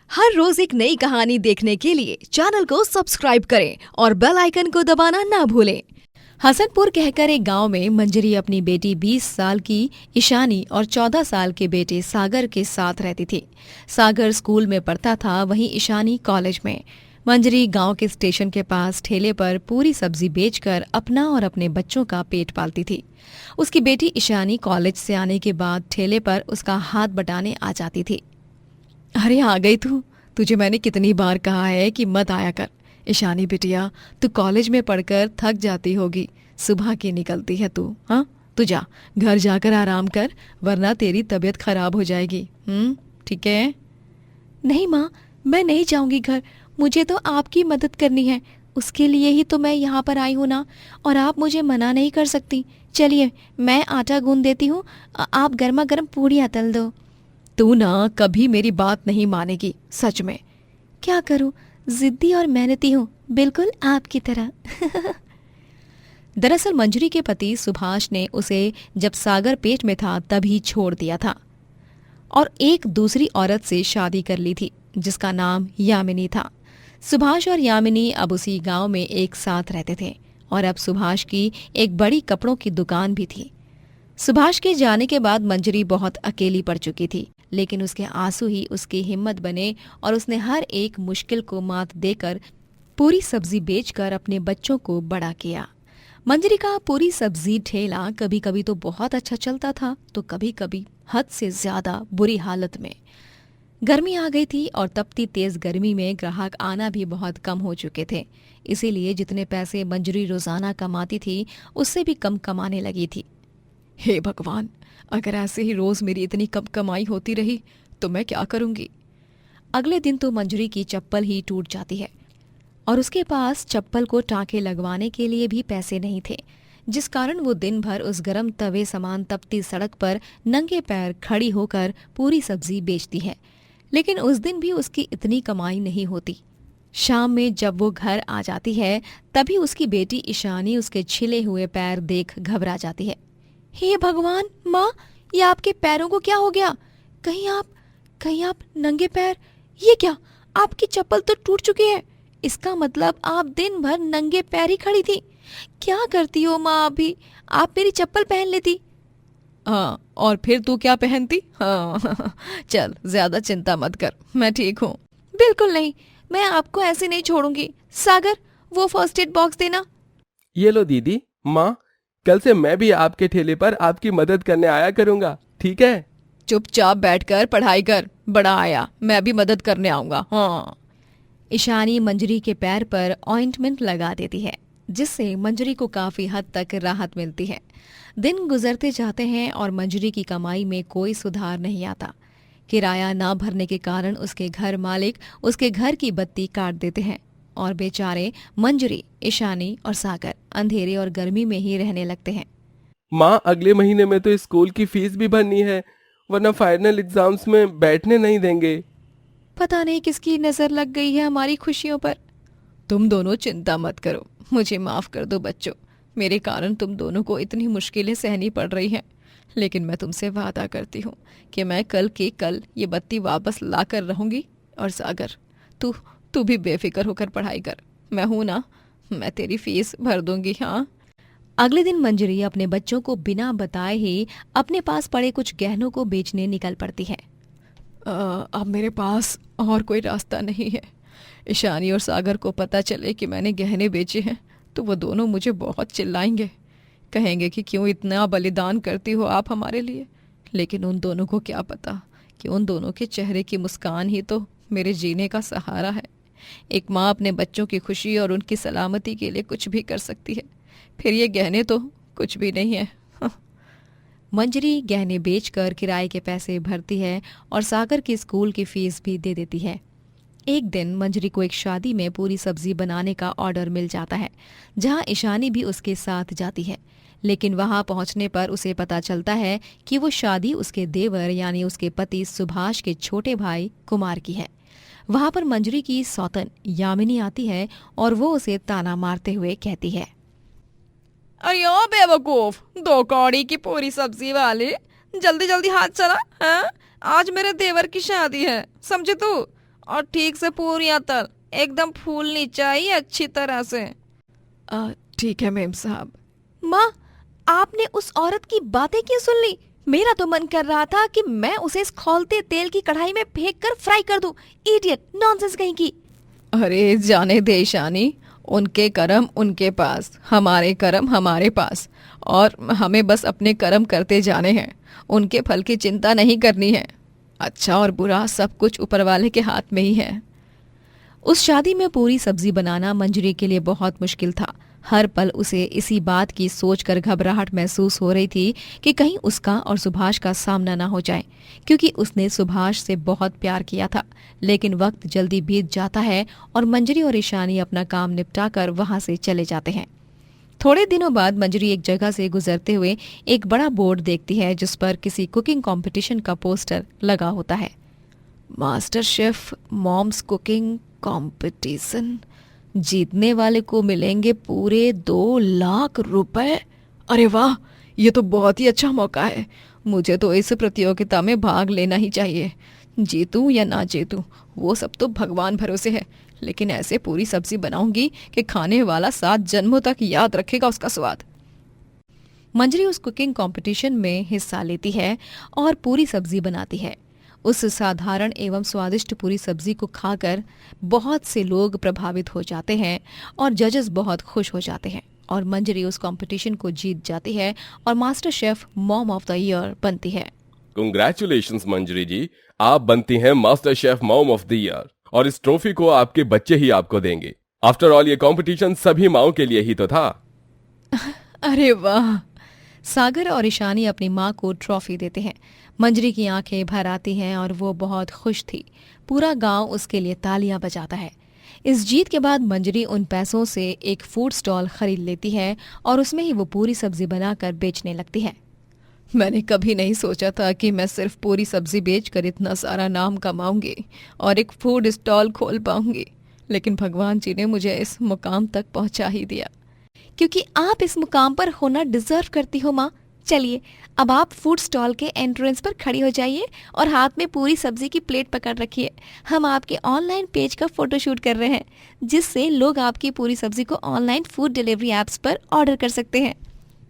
हर रोज एक नई कहानी देखने के लिए चैनल को सब्सक्राइब करें और बेल आइकन को दबाना ना भूलें। हसनपुर कहकर एक गांव में मंजरी अपनी बेटी 20 साल की ईशानी और 14 साल के बेटे सागर के साथ रहती थी। सागर स्कूल में पढ़ता था, वहीं ईशानी कॉलेज में। मंजरी गांव के स्टेशन के पास ठेले पर पूरी सब्जी बेचकर अपना और अपने बच्चों का पेट पालती थी। उसकी बेटी ईशानी कॉलेज से आने के बाद ठेले पर उसका हाथ बटाने आ जाती थी। अरे आ गई तू, तुझे मैंने कितनी बार कहा है कि मत आया कर। ईशानी बिटिया, तू कॉलेज में पढ़कर थक जाती होगी, सुबह की निकलती है तू। हाँ, तू जा, घर जाकर आराम कर, वरना तेरी तबीयत खराब हो जाएगी। ठीक है? नहीं माँ, मैं नहीं जाऊंगी घर, मुझे तो आपकी मदद करनी है, उसके लिए ही तो मैं यहाँ पर आई हूँ ना, और आप मुझे मना नहीं कर सकती। चलिए, मैं आटा गूंद देती हूँ, आप गर्मा गर्म पूड़ियाँ तल दो। तू ना कभी मेरी बात नहीं मानेगी, सच में। क्या करूं, जिद्दी और मेहनती हूं, बिल्कुल आपकी तरह। दरअसल मंजरी के पति सुभाष ने उसे जब सागर पेट में था तभी छोड़ दिया था और एक दूसरी औरत से शादी कर ली थी, जिसका नाम यामिनी था। सुभाष और यामिनी अब उसी गांव में एक साथ रहते थे और अब सुभाष की एक बड़ी कपड़ों की दुकान भी थी। सुभाष के जाने के बाद मंजरी बहुत अकेली पड़ चुकी थी, लेकिन उसके आंसू ही उसकी हिम्मत बने और उसने हर एक मुश्किल को मात देकर पूरी सब्जी बेचकर अपने बच्चों को बड़ा किया। मंजरी का पूरी सब्जी ठेला कभी कभी तो बहुत अच्छा चलता था, तो कभी कभी हद से ज्यादा बुरी हालत में। गर्मी आ गई थी और तपती तेज गर्मी में ग्राहक आना भी बहुत कम हो चुके थे। इसीलिए जितने पैसे मंजरी रोजाना कमाती थी, उससे भी कम कमाने लगी थी। हे भगवान, अगर ऐसे ही रोज मेरी इतनी कम कमाई होती रही तो मैं क्या करूंगी। अगले दिन तो मंजरी की चप्पल ही टूट जाती है और उसके पास चप्पल को टाँके लगवाने के लिए भी पैसे नहीं थे, जिस कारण वो दिन भर उस गर्म तवे समान तपती सड़क पर नंगे पैर खड़ी होकर पूरी सब्जी बेचती है। लेकिन उस दिन भी उसकी इतनी कमाई नहीं होती। शाम में जब वो घर आ जाती है, तभी उसकी बेटी ईशानी उसके छिले हुए पैर देख घबरा जाती है। हे भगवान, माँ, ये आपके पैरों को क्या हो गया? कहीं आप नंगे पैर? ये क्या, आपकी चप्पल तो टूट चुकी है। इसका मतलब आप दिन भर नंगे पैर ही खड़ी थी। क्या करती हो माँ अभी? आप मेरी चप्पल पहन लेती। हाँ, और फिर तू क्या पहनती? हाँ चल, ज्यादा चिंता मत कर, मैं ठीक हूँ। बिल्कुल नहीं, मैं आपको ऐसे नहीं छोड़ूंगी। सागर, वो फर्स्ट एड बॉक्स देना। ये लो दीदी। माँ, कल से मैं भी आपके ठेले पर आपकी मदद करने आया करूँगा, ठीक है? चुपचाप बैठकर पढ़ाई कर, बड़ा आया, मैं भी मदद करने आऊंगा। हाँ। ईशानी मंजरी के पैर पर ऑइंटमेंट लगा देती है, जिससे मंजरी को काफी हद तक राहत मिलती है। दिन गुजरते जाते हैं और मंजरी की कमाई में कोई सुधार नहीं आता। किराया ना भरने के कारण उसके घर मालिक उसके घर की बत्ती काट देते हैं और बेचारे मंजरी, ईशानी और सागर अंधेरे और गर्मी में ही रहने लगते हैं। माँ, अगले महीने में तो स्कूल की फीस भी भरनी है, वरना फाइनल एग्जाम्स में बैठने नहीं देंगे। पता नहीं किसकी नजर लग गई है हमारी खुशियों पर। तुम दोनों चिंता मत करो, मुझे माफ कर दो बच्चों, मेरे कारण तुम दोनों को इतनी मुश्किलें सहनी पड़ रही हैं। लेकिन मैं तुमसे वादा करती हूँ कि मैं कल के कल ये बत्ती वापस ला कर रहूंगी। और सागर, तू भी बेफिक्र होकर पढ़ाई कर, मैं हूं ना, मैं तेरी फीस भर दूंगी। हाँ। अगले दिन मंजरी अपने बच्चों को बिना बताए ही अपने पास पड़े कुछ गहनों को बेचने निकल पड़ती है। अब मेरे पास और कोई रास्ता नहीं है। ईशानी और सागर को पता चले कि मैंने गहने बेचे हैं तो वो दोनों मुझे बहुत चिल्लाएंगे, कहेंगे कि क्यों इतना बलिदान करती हो आप हमारे लिए। लेकिन उन दोनों को क्या पता कि उन दोनों के चेहरे की मुस्कान ही तो मेरे जीने का सहारा है। एक माँ अपने बच्चों की खुशी और उनकी सलामती के लिए कुछ भी कर सकती है, फिर ये गहने तो कुछ भी नहीं है। मंजरी गहने बेचकर किराए के पैसे भरती है और सागर की स्कूल की फीस भी दे देती है। एक दिन मंजरी को एक शादी में पूरी सब्जी बनाने का ऑर्डर मिल जाता है, जहां ईशानी भी उसके साथ जाती है। लेकिन वहां पहुंचने पर उसे पता चलता है कि वो शादी उसके देवर यानी उसके पति सुभाष के छोटे भाई कुमार की है। वहां पर मंजरी की सौतन यामिनी आती है और वो उसे ताना मारते हुए कहती है, अरे ओ बेवकूफ, 2 कौड़ी की पूरी सब्जी वाले, जल्दी जल्दी हाथ चला। हाँ, आज मेरे देवर की शादी है, समझे तू? और ठीक से पूरियां तल, एकदम फूलनी चाहिए अच्छी तरह से। ठीक है मेम साहब। माँ, आपने उस औरत की बातें क्यों सुन ली? मेरा तो मन कर रहा था कि मैं उसे इस खौलते तेल की कढ़ाई में फेंक कर फ्राई कर दूं। इडियट, नॉनसेंस कहीं की। अरे जाने दे ईशानी, उनके कर्म उनके पास, हमारे कर्म हमारे पास, और हमें बस अपने कर्म करते जाने हैं, उनके फल की चिंता नहीं करनी है। अच्छा और बुरा सब कुछ ऊपर वाले के हाथ में ही है। उस शादी में पूरी सब्जी बनाना मंजरी के लिए बहुत मुश्किल था। हर पल उसे इसी बात की सोचकर घबराहट महसूस हो रही थी कि कहीं उसका और सुभाष का सामना ना हो जाए, क्योंकि उसने सुभाष से बहुत प्यार किया था। लेकिन वक्त जल्दी बीत जाता है और मंजरी और ईशानी अपना काम निपटाकर वहां से चले जाते हैं। थोड़े दिनों बाद मंजरी एक जगह से गुजरते हुए एक बड़ा बोर्ड देखती है जिस पर किसी कुकिंग कंपटीशन का पोस्टर लगा होता है। Master chef moms cooking competition, जीतने वाले को मिलेंगे पूरे 2 लाख रुपए। अरे वाह, ये तो बहुत ही अच्छा मौका है। मुझे तो इस प्रतियोगिता में भाग लेना ही चाहिए। जीतूं या ना जीतूं वो सब तो भगवान भरोसे है, लेकिन ऐसे पूरी सब्जी बनाऊंगी कि खाने वाला 7 जन्मों तक याद रखेगा उसका स्वाद। मंजरी उस कुकिंग कंपटीशन में हिस्सा लेती है और पूरी सब्जी बनाती है। उस साधारण एवं स्वादिष्ट पूरी सब्जी को खाकर बहुत से लोग प्रभावित हो जाते हैं और जजेस बहुत खुश हो जाते हैं, और मंजरी उस कंपटीशन को जीत जाती है और master chef mom of the year बनती है। कंग्रेचुलेशंस मंजरी जी, आप बनती हैं master chef mom of the year, और इस ट्रॉफी को आपके बच्चे ही आपको देंगे। आफ्टर ऑल ये कंपटीशन सभी माओं के लिए ही तो था। अरे वाह। सागर और ईशानी अपनी माँ को ट्रॉफी देते हैं। मंजरी की आंखें भर आती हैं और वो बहुत खुश थी। पूरा गांव उसके लिए तालियां बजाता है। इस जीत के बाद मंजरी उन पैसों से एक फूड स्टॉल खरीद लेती है और उसमें ही वो पूरी सब्जी बनाकर बेचने लगती है। मैंने कभी नहीं सोचा था कि मैं सिर्फ पूरी सब्जी बेचकर इतना सारा नाम कमाऊंगी और एक फूड स्टॉल खोल पाऊंगी, लेकिन भगवान जी ने मुझे इस मुकाम तक पहुंचा ही दिया, क्योंकि आप इस मुकाम पर होना डिजर्व करती हो माँ। चलिए, अब आप फूड स्टॉल के एंट्रेंस पर खड़ी हो जाइए और हाथ में पूरी सब्जी की प्लेट पकड़ रखिए। हम आपके ऑनलाइन पेज का फोटोशूट कर रहे हैं, जिससे लोग आपकी पूरी सब्जी को ऑनलाइन फूड डिलीवरी ऐप्स पर ऑर्डर कर सकते हैं।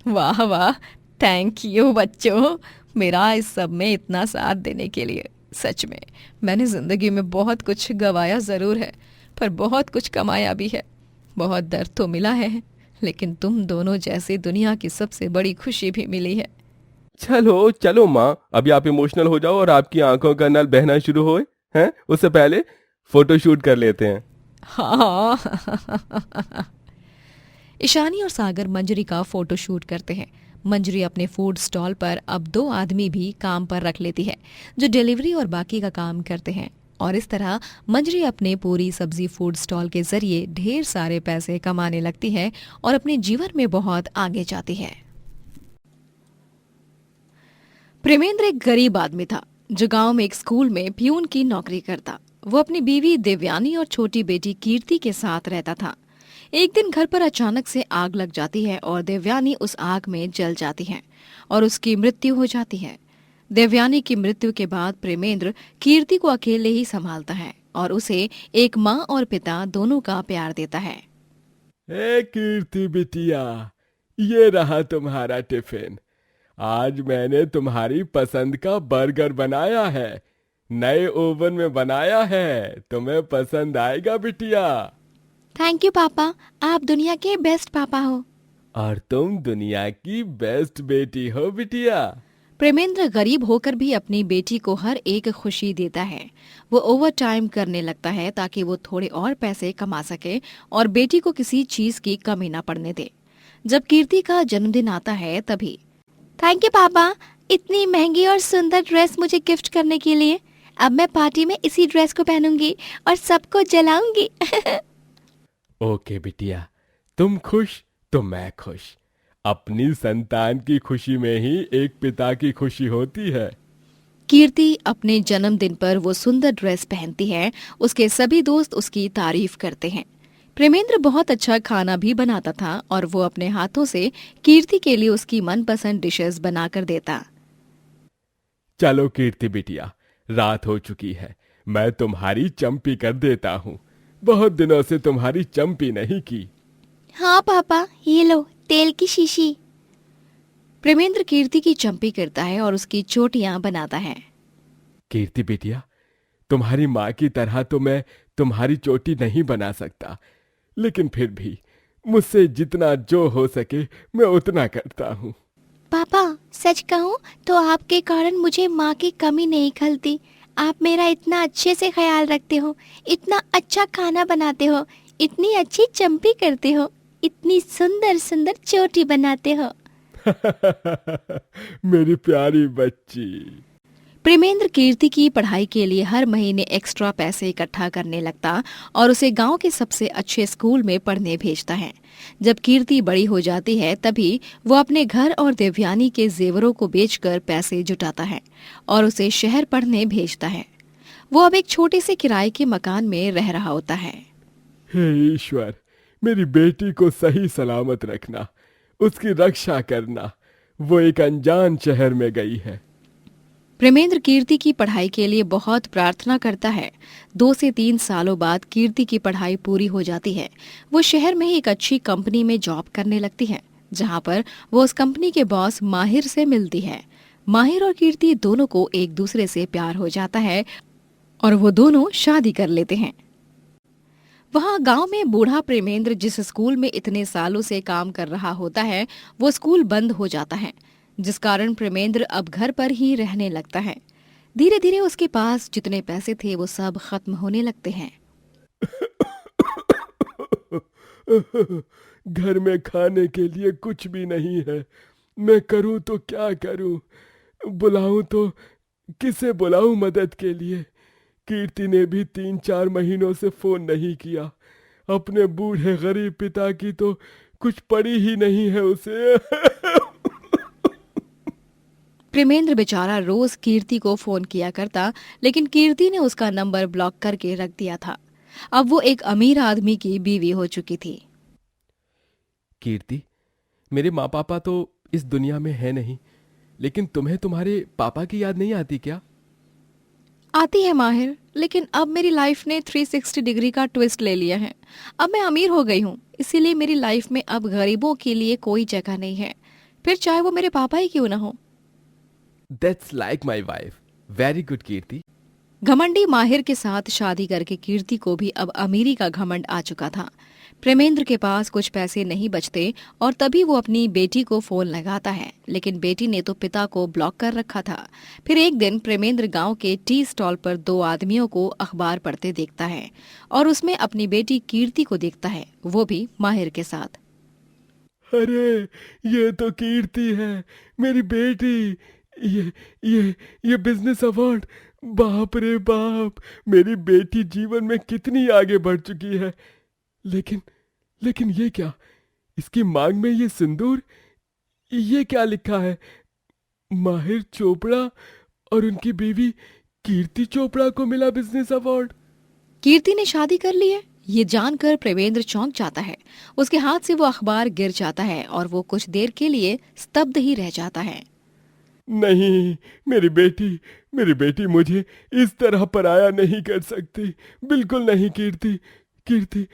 वाह वाह, थैंक यू बच्चों, मेरा इस सब में इतना साथ देने के लिए। सच में मैंने जिंदगी में बहुत कुछ गंवाया जरूर है, पर बहुत कुछ कमाया भी है। बहुत दर्द तो मिला है, लेकिन तुम दोनों जैसे दुनिया की सबसे बड़ी खुशी भी मिली है। चलो चलो माँ, अभी आप इमोशनल हो जाओ और आपकी आंखों का नल बहना शुरू हो, हैं? उससे पहले फोटो शूट कर लेते हैं। हाँ। ईशानी और सागर मंजरी का फोटो शूट करते हैं। मंजरी अपने फूड स्टॉल पर अब 2 आदमी भी काम पर रख लेती है, जो डिलीवरी और बाकी का काम करते हैं, और इस तरह मंजरी अपने पूरी सब्जी फूड स्टॉल के जरिए ढेर सारे पैसे कमाने लगती है और अपने जीवन में बहुत आगे जाती है। प्रेमेंद्र एक गरीब आदमी था जो गांव में एक स्कूल में प्यून की नौकरी करता। वो अपनी बीवी देवयानी और छोटी बेटी कीर्ति के साथ रहता था। एक दिन घर पर अचानक से आग लग जाती है और देवयानी उस आग में जल जाती है और उसकी मृत्यु हो जाती है। देवयानी की मृत्यु के बाद प्रेमेंद्र कीर्ति को अकेले ही संभालता है और उसे एक माँ और पिता दोनों का प्यार देता है। ए कीर्ति बिटिया, ये रहा तुम्हारा टिफिन। आज मैंने तुम्हारी पसंद का बर्गर बनाया है, नए ओवन में बनाया है। तुम्हें पसंद आएगा बिटिया। थैंक यू पापा, आप दुनिया के बेस्ट पापा हो। और तुम दुनिया की बेस्ट बेटी हो बिटिया। प्रेमेंद्र गरीब होकर भी अपनी बेटी को हर एक खुशी देता है। वो ओवर टाइम करने लगता है ताकि वो थोड़े और पैसे कमा सके और बेटी को किसी चीज की कमी न पड़ने दे। जब कीर्ति का जन्मदिन आता है तभी, थैंक यू पापा, इतनी महंगी और सुंदर ड्रेस मुझे गिफ्ट करने के लिए। अब मैं पार्टी में इसी ड्रेस को पहनूंगी और सबको जलाऊंगी। ओके बिटिया, तुम खुश तो मैं खुश। अपनी संतान की खुशी में ही एक पिता की खुशी होती है। कीर्ति अपने जन्मदिन पर वो सुंदर ड्रेस पहनती है। उसके सभी दोस्त उसकी तारीफ करते हैं। प्रेमेंद्र बहुत अच्छा खाना भी बनाता था और वो अपने हाथों से कीर्ति के लिए उसकी मनपसंद डिशेस बनाकर देता। चलो कीर्ति बिटिया, रात हो चुकी है, मैं तुम्हारी चंपी कर देता हूँ। बहुत दिनों से तुम्हारी चंपी नहीं की। हाँ पापा, ये लो तेल की शीशी। प्रेमेंद्र कीर्ति की चंपी करता है और उसकी चोटियां बनाता है। कीर्ति बेटिया, तुम्हारी माँ की तरह तो मैं तुम्हारी चोटी नहीं बना सकता, लेकिन फिर भी मुझसे जितना जो हो सके मैं उतना करता हूँ। पापा सच कहूँ तो आपके कारण मुझे माँ की कमी नहीं खलती। आप मेरा इतना अच्छे से ख्याल रखते हो, इतना अच्छा खाना बनाते हो, इतनी अच्छी चंपी करते हो, इतनी सुंदर सुंदर चोटी बनाते हो। मेरी प्यारी बच्ची। प्रेमेंद्र कीर्ति की पढ़ाई के लिए हर महीने एक्स्ट्रा पैसे इकट्ठा करने लगता और उसे गांव के सबसे अच्छे स्कूल में पढ़ने भेजता है। जब कीर्ति बड़ी हो जाती है तभी वो अपने घर और देवयानी के जेवरों को बेचकर पैसे जुटाता है और उसे शहर पढ़ने भेजता है। वो अब एक छोटे से किराए के मकान में रह रहा होता है। हे ईश्वर, मेरी बेटी को सही सलामत रखना, उसकी रक्षा करना। वो एक अनजान शहर में गई है। प्रेमेंद्र कीर्ति की पढ़ाई के लिए बहुत प्रार्थना करता है। 2 से 3 सालों बाद कीर्ति की पढ़ाई पूरी हो जाती है। वो शहर में ही एक अच्छी कंपनी में जॉब करने लगती है, जहां पर वो उस कंपनी के बॉस माहिर से मिलती है। माहिर और कीर्ति दोनों को एक दूसरे से प्यार हो जाता है और वो दोनों शादी कर लेते हैं। वहां गांव में बूढ़ा प्रेमेंद्र जिस स्कूल में इतने सालों से काम कर रहा होता है, वो स्कूल बंद हो जाता है, जिस कारण प्रेमेंद्र अब घर पर ही रहने लगता है। धीरे धीरे उसके पास जितने पैसे थे वो सब खत्म होने लगते हैं। घर में खाने के लिए कुछ भी नहीं है। मैं करूं तो क्या करूं? बुलाऊं तो किसे बुलाऊं मदद के लिए? कीर्ति ने भी 3-4 महीनों से फोन नहीं किया। अपने बूढ़े गरीब पिता की तो कुछ पड़ी ही नहीं है उसे। प्रेमेंद्र बेचारा रोज कीर्ति को फोन किया करता, लेकिन कीर्ति ने उसका नंबर ब्लॉक करके रख दिया था। अब वो एक अमीर आदमी की बीवी हो चुकी थी। कीर्ति, मेरे माँ पापा तो इस दुनिया में है नहीं, लेकिन तुम्हें तुम्हारे पापा की याद नहीं आती क्या? आती है माहिर, लेकिन अब मेरी लाइफ ने 360 डिग्री का ट्विस्ट ले लिया है। अब मैं अमीर हो गई हूँ, इसीलिए मेरी लाइफ में अब गरीबों के लिए कोई जगह नहीं है, फिर चाहे वो मेरे पापा ही क्यों ना हो। That's like my wife. Very good, कीर्ति। घमंडी माहिर के साथ शादी करके कीर्ति को भी अब अमीरी का घमंड आ चुका था। प्रेमेंद्र के पास कुछ पैसे नहीं बचते और तभी वो अपनी बेटी को फोन लगाता है, लेकिन बेटी ने तो पिता को ब्लॉक कर रखा था। फिर एक दिन प्रेमेंद्र गांव के टी स्टॉल पर 2 आदमियों को अखबार पढ़ते देखता है और उसमें अपनी बेटी कीर्ति को देखता है, वो भी माहिर के साथ। अरे, ये तो कीर्ति है, मेरी बेटी। ये बिजनेस अवार्ड। बाप रे बाप, मेरी बेटी जीवन में कितनी आगे बढ़ चुकी है। लेकिन ये क्या? इसकी मांग में ये सिंदूर, ये क्या लिखा है? माहिर चोपड़ा और उनकी बीवी कीर्ति चोपड़ा को मिला बिजनेस अवार्ड। कीर्ति ने शादी कर ली है, ये जानकर प्रेमेंद्र चौंक जाता है। उसके हाथ से वो अखबार गिर जाता है और वो कुछ देर के लिए स्तब्ध ही रह जाता है। नहीं, मेरी बेटी मुझे इस तरह पराया नहीं कर सकती, बिल्कुल नहीं। कीर्ति,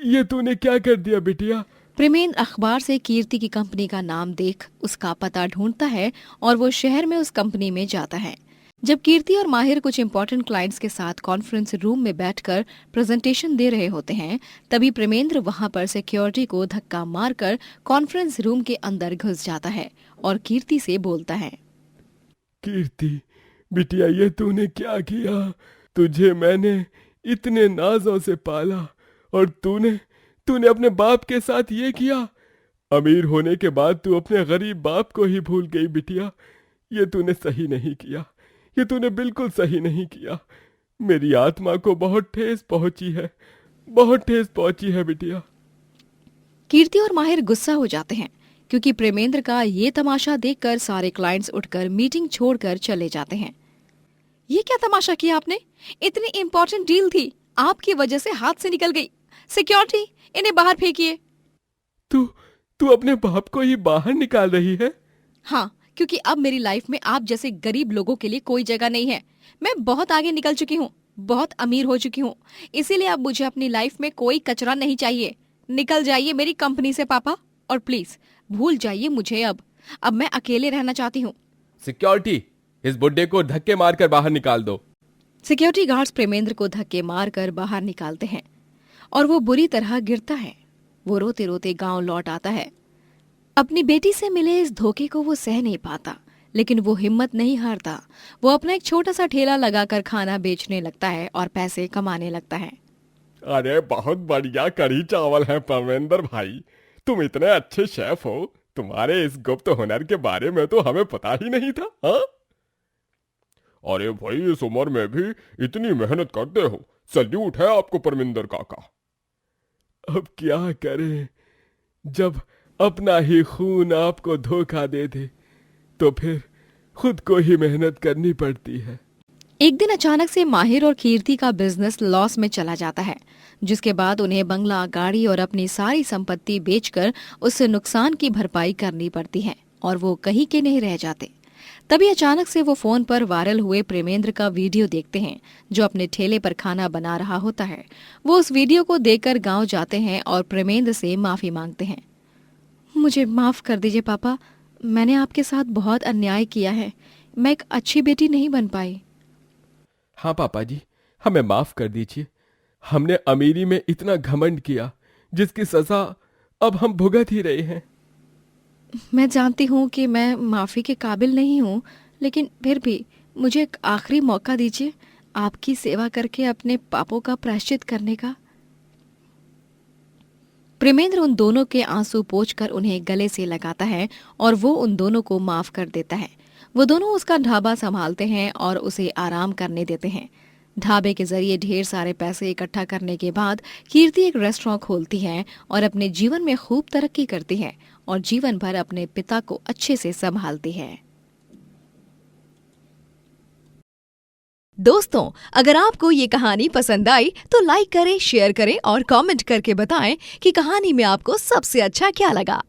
ये तूने क्या कर दिया बिटिया? प्रेमेंद्र अखबार से कीर्ति की कंपनी का नाम देख उसका पता ढूंढता है और वो शहर में उस कंपनी में जाता है। जब कीर्ति और माहिर कुछ इंपॉर्टेंट क्लाइंट्स के साथ कॉन्फ्रेंस रूम में बैठकर प्रेजेंटेशन दे रहे होते हैं, तभी प्रेमेंद्र वहां पर सिक्योरिटी को धक्का मारकर कॉन्फ्रेंस रूम के अंदर घुस जाता है और कीर्ति से बोलता है। कीर्ति बिटिया, ये तूने क्या किया? तुझे मैंने इतने नाजों से पाला और तूने अपने बाप के साथ ये किया। अमीर होने के बाद तू अपने गरीब बाप को ही भूल गई बिटिया। ये तूने सही नहीं किया, ये तूने बिल्कुल सही नहीं किया। मेरी आत्मा को बहुत ठेस पहुंची है बिटिया। कीर्ति और माहिर गुस्सा हो जाते हैं क्योंकि प्रेमेंद्र का ये तमाशा देखकर सारे क्लाइंट्स उठकर मीटिंग छोड़कर चले जाते हैं। ये क्या तमाशा किया आपने? इतनी इंपॉर्टेंट डील थी, आपकी वजह से हाथ से निकल गई। सिक्योरिटी, इन्हें बाहर फेंकिए। तू अपने बाप को ही बाहर निकाल रही है? हाँ, क्योंकि अब मेरी लाइफ में आप जैसे गरीब लोगों के लिए कोई जगह नहीं है। मैं बहुत आगे निकल चुकी हूँ। बहुत अमीर हो चुकी हूँ, इसीलिए अब मुझे अपनी लाइफ में कोई कचरा नहीं चाहिए। निकल जाइए मेरी कंपनी से पापा, और प्लीज भूल जाइए मुझे। अब मैं अकेले रहना चाहती हूँ। सिक्योरिटी, इस बुड्ढे को धक्के मारकर बाहर निकाल दो। सिक्योरिटी गार्ड्स प्रेमेंद्र को धक्के मारकर बाहर निकालते हैं और वो बुरी तरह गिरता है। वो रोते रोते गांव लौट आता है। अपनी बेटी से मिले इस धोखे को वो सह नहीं पाता, लेकिन वो हिम्मत नहीं हारता। वो अपना एक छोटा सा ठेला लगाकर खाना बेचने लगता है और पैसे कमाने लगता है। अरे बहुत बढ़िया कढ़ी चावल है परमेंद्र भाई, तुम इतने अच्छे शेफ हो। तुम्हारे इस गुप्त हुनर के बारे में तो हमें पता ही नहीं था। हाँ, अरे भाई इस उम्र में भी इतनी मेहनत करते हो, सल्यूट है आपको परमिंदर काका। अब क्या करें, जब अपना ही खून आपको धोखा दे दे तो फिर खुद को ही मेहनत करनी पड़ती है। एक दिन अचानक से माहिर और कीर्ति का बिजनेस लॉस में चला जाता है, जिसके बाद उन्हें बंगला, गाड़ी और अपनी सारी संपत्ति बेचकर उससे नुकसान की भरपाई करनी पड़ती है और वो कहीं के नहीं रह जाते। तभी अचानक से वो फोन पर वायरल हुए प्रेमेंद्र का वीडियो देखते हैं, जो अपने ठेले पर खाना बना रहा होता है। वो उस वीडियो को देखकर गांव जाते हैं और प्रेमेंद्र से माफी मांगते हैं। मुझे माफ कर दीजिए पापा, मैंने आपके साथ बहुत अन्याय किया है। मैं एक अच्छी बेटी नहीं बन पाई। हाँ पापा जी, हमें माफ कर दीजिए। हमने अमीरी में इतना घमंड किया जिसकी सजा अब हम भुगत ही रहे हैं। मैं जानती हूँ कि मैं माफी के काबिल नहीं हूँ, लेकिन फिर भी मुझे एक आखिरी मौका दीजिए आपकी सेवा करके अपने पापों का प्रायश्चित करने का। प्रेमेंद्र उन दोनों के आंसू पोंछकर उन्हें गले से लगाता है और वो उन दोनों को माफ कर देता है। वो दोनों उसका ढाबा संभालते हैं और उसे आराम करने देते हैं। ढाबे के जरिए ढेर सारे पैसे इकट्ठा करने के बाद कीर्ति एक रेस्टोरेंट खोलती है और अपने जीवन में खूब तरक्की करती है और जीवन भर अपने पिता को अच्छे से संभालती है। दोस्तों, अगर आपको ये कहानी पसंद आई तो लाइक करें, शेयर करें और कमेंट करके बताएं कि कहानी में आपको सबसे अच्छा क्या लगा।